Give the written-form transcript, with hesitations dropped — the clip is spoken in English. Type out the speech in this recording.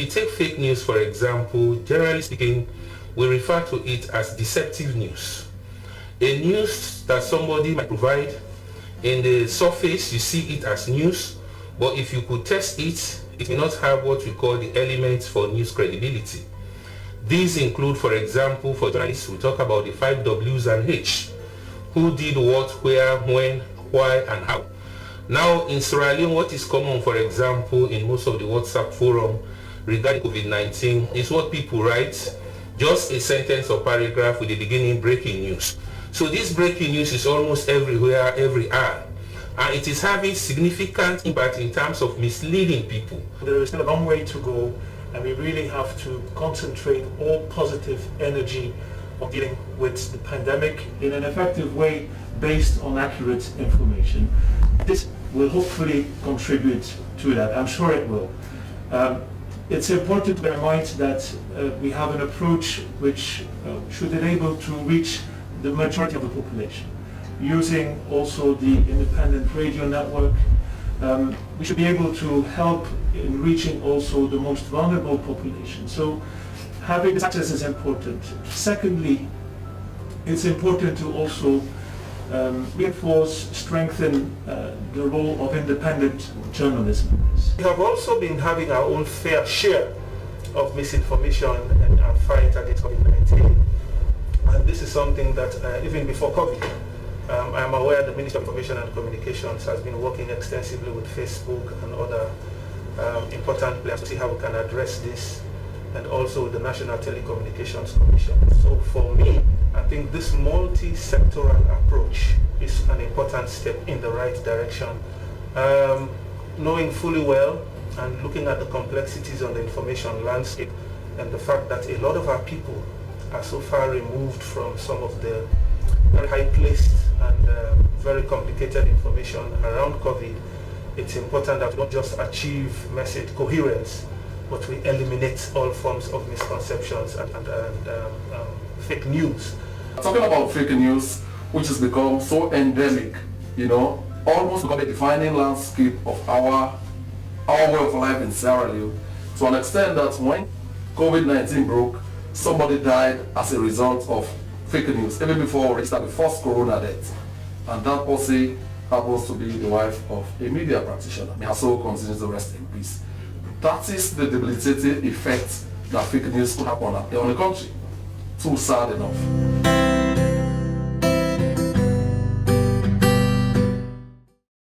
you take fake news, for example, generally speaking, we refer to it as deceptive news. A news that somebody might provide, in the surface you see it as news, but if you could test it, it may not have what we call the elements for news credibility. These include, for example, for journalists, we talk about the 5 W's and H. Who did what, where, when, why, and how. Now, in Sierra Leone, what is common, for example, in most of the WhatsApp forum regarding COVID-19 is what people write, just a sentence or paragraph with the beginning breaking news. So this breaking news is almost everywhere, every hour. And it is having significant impact in terms of misleading people. There is still a long way to go, and we really have to concentrate all positive energy on dealing with the pandemic in an effective way based on accurate information. This will hopefully contribute to that. I'm sure it will. It's important to bear in mind that we have an approach which should enable to reach the majority of the population. Using also the independent radio network, we should be able to help in reaching also the most vulnerable population. So having this access is important. Secondly, it's important to also reinforce, strengthen the role of independent journalism. We have also been having our own fair share of misinformation and our fight against COVID-19. And this is something that even before COVID, I am aware the Ministry of Information and Communications has been working extensively with Facebook and other important players to see how we can address this, and also the National Telecommunications Commission. So for me, I think this multi-sectoral approach is an important step in the right direction. Knowing fully well and looking at the complexities on the information landscape and the fact that a lot of our people are so far removed from some of the very high-placed and very complicated information around COVID, it's important that we not just achieve message coherence, but we eliminate all forms of misconceptions and fake news. Talking about fake news, which has become so endemic, almost become a defining landscape of our way of life in Sierra Leone, to an extent that when COVID-19 broke, somebody died as a result of fake news, even before we registered the first corona death. And that person happens to be the wife of a media practitioner. May her soul continue to rest in peace. That is the debilitating effect that fake news could have on the country. Too sad enough.